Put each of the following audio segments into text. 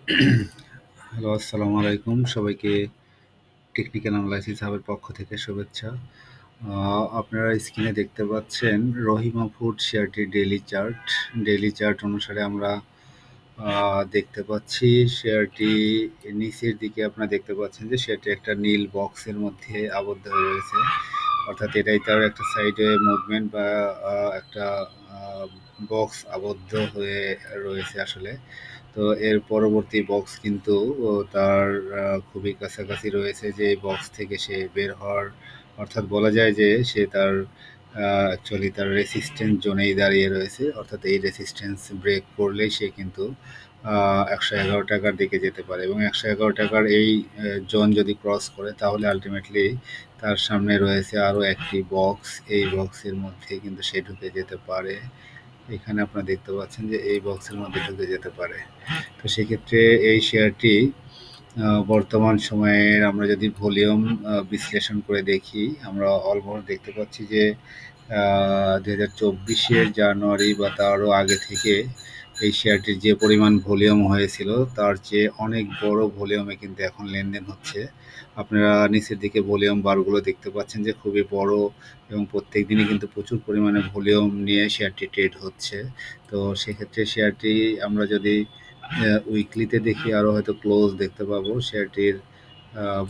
Hello, আসসালামু আলাইকুম। সবাইকে টেকনিক্যাল অ্যানালাইসিস হাবের পক্ষ থেকে শুভেচ্ছা। আপনারা স্ক্রিনে দেখতে পাচ্ছেন রহিমা ফুড শেয়ারটির ডেইলি চার্ট অনুসারে আমরা দেখতে পাচ্ছি শেয়ারটি নিচের দিকে আপনারা দেখতে পাচ্ছেন যে শেয়ারটি একটা নীল বক্সের মধ্যে আবদ্ধ হয়ে রয়েছে। অর্থাৎ এটাই তার একটা সাইডে মুভমেন্ট বা একটা বক্স আবদ্ধ হয়ে রয়েছে আসলে। তো এর পরবর্তী বক্স কিন্তু তার খুবই কাছাকাছি রয়েছে যে এই বক্স থেকে সে বের হওয়ার, অর্থাৎ বলা যায় যে সে তার অ্যাকচুয়ালি তার রেসিস্ট্যান্স জোনেই দাঁড়িয়ে রয়েছে। অর্থাৎ এই রেসিস্ট্যান্স ব্রেক করলেই সে কিন্তু ১১১ টাকার দিকে যেতে পারে এবং ১১১ টাকার এই জোন যদি ক্রস করে তাহলে আল্টিমেটলি তার সামনে রয়েছে আরও একটি বক্স। এই বক্সের মধ্যে কিন্তু সে ঢুকে যেতে পারে। এখানে আপনারা দেখতে পাচ্ছেন যে এই বক্সের মধ্যে ঢুকে যেতে পারে। তো সেক্ষেত্রে এই শেয়ারটি বর্তমান সময়ের আমরা যদি ভলিউম বিশ্লেষণ করে দেখি, আমরা অলমোস্ট দেখতে পাচ্ছি যে ২০২৪-এর জানুয়ারি বা তারও আগে থেকে এই শেয়ারটির যে পরিমাণ ভলিউম হয়েছিল তার চেয়ে অনেক বড় ভলিউমে কিন্তু এখন লেনদেন হচ্ছে। আপনারা নিচের দিকে ভলিউম বারগুলো দেখতে পাচ্ছেন যে খুবই বড় এবং প্রত্যেক দিনই কিন্তু প্রচুর পরিমাণে ভলিউম নিয়ে শেয়ারটি ট্রেড হচ্ছে। তো সেক্ষেত্রে শেয়ারটি আমরা যদি উইকলিতে দেখি আরও হয়তো ক্লোজ দেখতে পাবো শেয়ারটির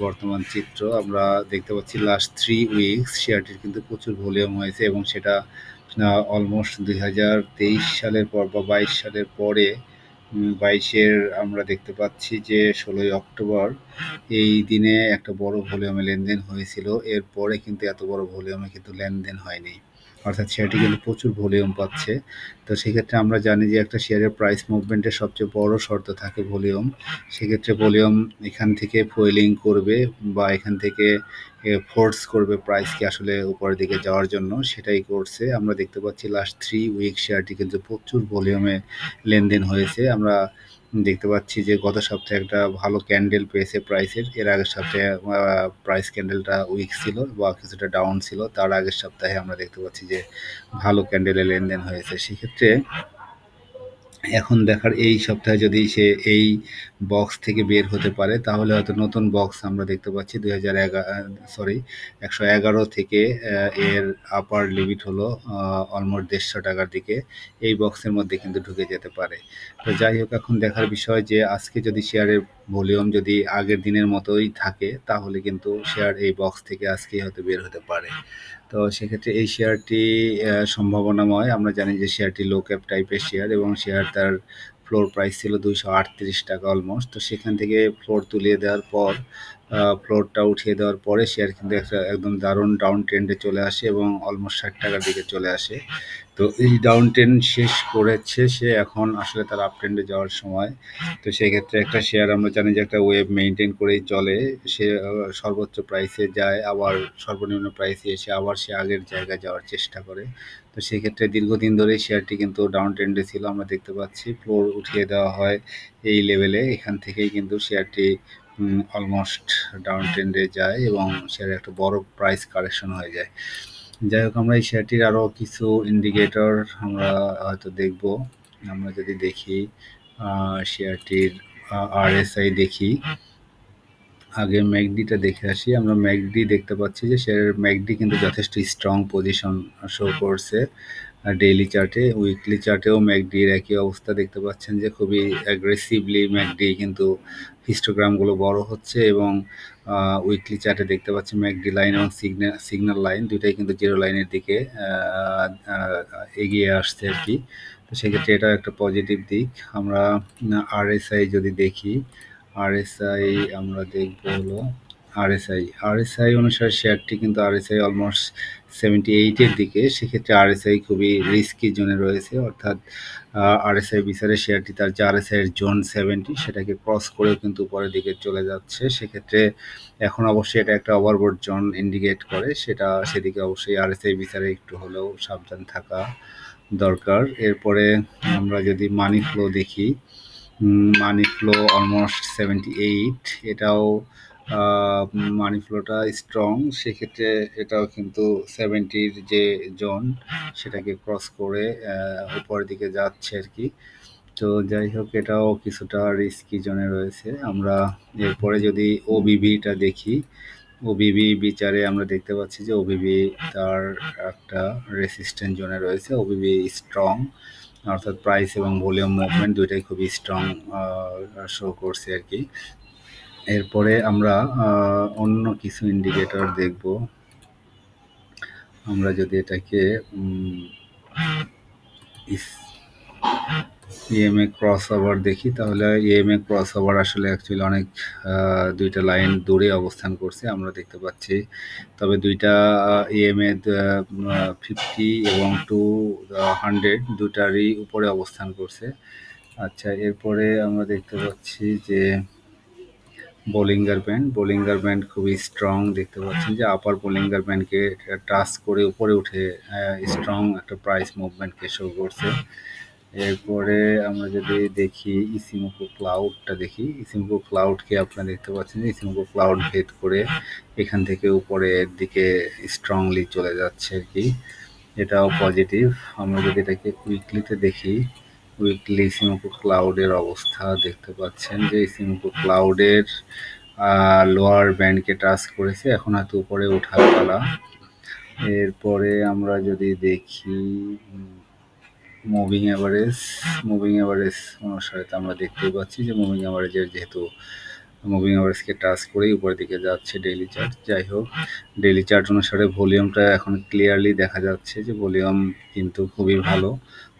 বর্তমান চিত্র। আমরা দেখতে পাচ্ছি লাস্ট 3 উইকস শেয়ারটির কিন্তু প্রচুর ভলিউম হয়েছে এবং সেটা অলমোস্ট ২০২৩ সালের পর বা ২২ সালের পরে ২২-এর আমরা দেখতে পাচ্ছি যে ১৬ই অক্টোবর এই দিনে একটা বড় ভলিউমে লেনদেন হয়েছিল। এরপরে কিন্তু এত বড় ভলিউমে কিন্তু লেনদেন হয়নি। অর্থাৎ শেয়ারটি কিন্তু প্রচুর ভলিউম পাচ্ছে। তো সেক্ষেত্রে আমরা জানি যে একটা শেয়ারের প্রাইস মুভমেন্টের সবচেয়ে বড় শর্ত থাকে ভলিউম। সেক্ষেত্রে ভলিউম এখান থেকে ফুয়েলিং করবে বা এখান থেকে ফোর্স করবে প্রাইসকে আসলে উপরের দিকে যাওয়ার জন্য, সেটাই করছে। আমরা দেখতে পাচ্ছি লাস্ট 3 উইক শেয়ারটি কিন্তু প্রচুর ভলিউমে লেনদেন হয়েছে। আমরা দেখতে পাচ্ছি যে গত সপ্তাহে একটা ভালো ক্যান্ডেল পেয়েছে প্রাইসের। এর আগের সপ্তাহে প্রাইস ক্যান্ডেলটা উইক ছিল বা কিছুটা ডাউন ছিল। তার আগের সপ্তাহে আমরা দেখতে পাচ্ছি যে ভালো ক্যান্ডেলে লেনদেন হয়েছে। সেক্ষেত্রে এখন দেখার এই সপ্তাহে যদি সে এই বক্স থেকে বের হতে পারে তাহলে হয়তো নতুন বক্স আমরা দেখতে পাচ্ছি ১১১ থেকে এর আপার লিমিট হলো অলমোস্ট ১৫০ টাকার দিকে। এই বক্সের মধ্যে কিন্তু ঢুকে যেতে পারে। তো যাই হোক, এখন দেখার বিষয় যে আজকে যদি শেয়ারের ভলিউম যদি আগের দিনের মতোই থাকে তাহলে কিন্তু শেয়ার এই বক্স থেকে আজকেই হয়তো বের হতে পারে। তো সেক্ষেত্রে এই শেয়ারটি সম্ভাবনাময়। আমরা জানি যে শেয়ারটি লো ক্যাপ টাইপের শেয়ার এবং শেয়ার তার ফ্লোর প্রাইস ছিল ২৩৮ টাকা অলমোস্ট। তো সেখান থেকে ফ্লোর তুলিয়ে দেওয়ার পর ফ্লোরটা উঠিয়ে দেওয়ার পরে শেয়ার কিন্তু একটা একদম দারুণ ডাউন ট্রেন্ডে চলে আসে এবং অলমোস্ট ৬০ টাকার দিকে চলে আসে। তো এই ডাউন ট্রেন্ড শেষ করেছে সে, এখন আসলে তার আপ ট্রেন্ডে যাওয়ার সময়। তো সেক্ষেত্রে একটা শেয়ার আমরা জানি যে একটা ওয়েভ মেনটেন করেই চলে। সে সর্বোচ্চ প্রাইসে যায়, আবার সর্বনিম্ন প্রাইসে এসে আবার সে আগের জায়গায় যাওয়ার চেষ্টা করে। তো সেক্ষেত্রে দীর্ঘদিন ধরেই শেয়ারটি কিন্তু ডাউন ট্রেন্ডে ছিল। আমরা দেখতে পাচ্ছি ফ্লোর উঠিয়ে দেওয়া হয় এই লেভেলে। এখান থেকেই কিন্তু শেয়ারটি অলমোস্ট ডাউন ট্রেন্ডে যায় এবং শেয়ারের একটা বড় প্রাইস কারেকশন হয়ে যায়। যাই হোক, আমরা এই শেয়ারটির আরও কিছু ইন্ডিকেটর আমরা হয়তো দেখব। আমরা যদি দেখি শেয়ারটির আরএসআই দেখি, আগে ম্যাকডিটা দেখে আসি। আমরা ম্যাকডি দেখতে পাচ্ছি যে শেয়ারের ম্যাকডি কিন্তু যথেষ্ট স্ট্রং পজিশন শো করছে ডেইলি চার্টে। উইকলি চার্টেও ম্যাকডির একই অবস্থা দেখতে পাচ্ছেন যে খুবই অ্যাগ্রেসিভলি ম্যাকডি কিন্তু হিস্টোগ্রামগুলো বড় হচ্ছে এবং উইকলি চার্টে দেখতে পাচ্ছি ম্যাকডি লাইন এবং সিগন্যাল লাইন দুইটাই কিন্তু জিরো লাইনের দিকে এগিয়ে আসছে আর কি। তো সেক্ষেত্রে এটা একটা পজিটিভ দিক। আমরা আরএসআই যদি দেখি, আরএসআই আমরা দেখব হলো আরএসআই অনুসারে শেয়ারটি কিন্তু আরএসআই অলমোস্ট 78-এর দিকে। সেক্ষেত্রে আরএসআই খুবই রিস্কি জোনে রয়েছে। অর্থাৎ আরএসআই বিচারে শেয়ারটি তার যে আরএসআই এর জোন 70 সেটাকে ক্রস করেও কিন্তু উপরের দিকে চলে যাচ্ছে। সেক্ষেত্রে এখন অবশ্যই এটা একটা ওভারবোট জোন ইন্ডিকেট করে, সেদিকে অবশ্যই আরএসআই বিচারে একটু হলেও সাবধান থাকা দরকার। এরপরে আমরা যদি মানি ফ্লো দেখি, মানি ফ্লো অলমোস্ট 78, এটাও মানি ফ্লোটা স্ট্রং। সেক্ষেত্রে এটাও কিন্তু 70-র যে জোন সেটাকে ক্রস করে উপরের দিকে যাচ্ছে আর কি। তো যাই হোক এটাও কিছুটা রিস্কি জোনে রয়েছে। আমরা এরপরে যদি ওবিভিটা দেখি, ওবিভি বিচারে আমরা দেখতে পাচ্ছি যে ওবিভি তার একটা রেসিস্ট্যান্ট জোনে রয়েছে। ওবিভি স্ট্রং, অর্থাৎ প্রাইস এবং ভলিউম মুভমেন্ট দুইটাই খুবই স্ট্রং শো করছে আর কি। এরপরে আমরা অন্য কিছু ইন্ডিকেটর দেখব। আমরা যদি এটাকে ইএমএ ক্রস ওভার দেখি, তাহলে ইএমএ ক্রস ওভার আসলে অ্যাকচুয়ালি অনেক দুইটা লাইন দূরে অবস্থান করছে আমরা দেখতে পাচ্ছি। তবে দুইটা ইএমএ 50 এবং 200 দুটারই উপরে অবস্থান করছে। আচ্ছা, এরপরে আমরা দেখতে পাচ্ছি যে বোলিঙ্গার ব্যান্ড খুবই স্ট্রং। দেখতে পাচ্ছেন যে আপার বোলিঙ্গার ব্যান্ডকে টাচ করে উপরে উঠে স্ট্রং একটা প্রাইস মুভমেন্টকে শো করছে। এরপরে আমরা যদি দেখি ইসিমোকো ক্লাউডটা দেখি, ইসিমোকো ক্লাউডকে আপনারা দেখতে পাচ্ছেন যে ইসিমোকো ক্লাউড ভেদ করে এখান থেকে উপরের দিকে স্ট্রংলি চলে যাচ্ছে আর কি, এটাও পজিটিভ। আমরা যদি এটাকে কুইকলিতে দেখি, উইকলি ইসিমোকো ক্লাউডের অবস্থা দেখতে পাচ্ছেন যে ইসিমোকো ক্লাউডের লোয়ার ব্যান্ডকে টাচ করেছে, এখন হয়তো উপরে ওঠার পালা। এরপরে আমরা যদি দেখি মুভিং অ্যাভারেজ অনুসারে আমরা দেখতেই পাচ্ছি যে মুভিং অ্যাভারেজের যেহেতু মুভিং অ্যাভারেজকে টাচ করেই উপরের দিকে যাচ্ছে ডেইলি চার্ট। যাই হোক, ডেইলি চার্ট অনুসারে ভলিউমটা এখন ক্লিয়ারলি দেখা যাচ্ছে যে ভলিউম কিন্তু খুবই ভালো।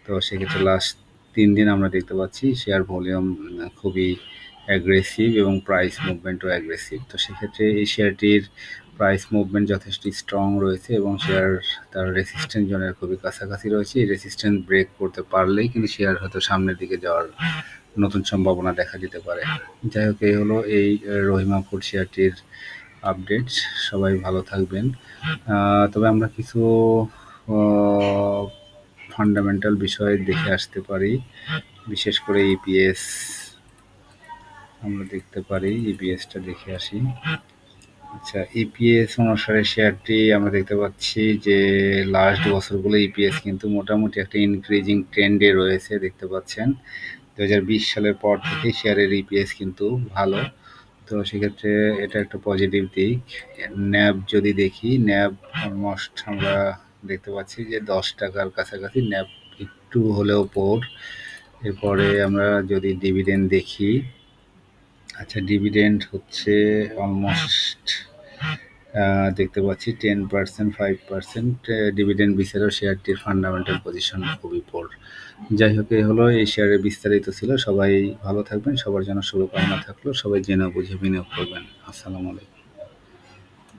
তো সেক্ষেত্রে লাস্ট 3 দিন আমরা দেখতে পাচ্ছি শেয়ার ভলিউম খুবই অ্যাগ্রেসিভ এবং প্রাইস মুভমেন্টও অ্যাগ্রেসিভ। তো সেক্ষেত্রে এই শেয়ারটির প্রাইস মুভমেন্ট যথেষ্ট স্ট্রং রয়েছে এবং শেয়ার তার রেসিস্ট্যান্ট জোনের খুবই কাছাকাছি রয়েছে। এই রেসিস্ট্যান্ট ব্রেক করতে পারলেই কিন্তু শেয়ার হয়তো সামনের দিকে যাওয়ার নতুন সম্ভাবনা দেখা দিতে পারে। যাই হোক, এই হলো এই রহিমা ফুড শেয়ারটির আপডেট। সবাই ভালো থাকবেন। তবে আমরা কিছু ফান্ডামেন্টাল বিষয় দেখে আসতে পারি, বিশেষ করে ইপিএস আমরা দেখতে পারি, ইপিএসটা দেখে আসি। আচ্ছা, ইপিএস অনুসারে শেয়ারটি আমরা দেখতে পাচ্ছি যে লাস্ট বছরগুলো ইপিএস কিন্তু মোটামুটি একটা ইনক্রিজিং ট্রেন্ডে রয়েছে দেখতে পাচ্ছেন। 2020 সালের পর থেকে শেয়ারের ইপিএস কিন্তু ভালো। তো সেক্ষেত্রে এটা একটা পজিটিভ দিক। ন্যাব যদি দেখি, ন্যাব অলমোস্ট আমরা দেখতে পাচ্ছি যে 10 টাকার কাছাকাছি ন্যাব একটু হলেও পোর। এরপরে আমরা যদি ডিভিডেন্ড দেখি, আচ্ছা ডিভিডেন্ড হচ্ছে অলমোস্ট দেখতে পাচ্ছি 10%, 5% ডিভিডেন্ড বিচারেও শেয়ারটির ফান্ডামেন্টাল পজিশন খুবই পোর। যাই হোক, এই হলো এই শেয়ারের বিস্তারিত ছিল। সবাই ভালো থাকবেন, সবার জন্য শুভকামনা থাকলো। সবাই জেনে বুঝে বিনিয়োগ করবেন। আসসালামু আলাইকুম।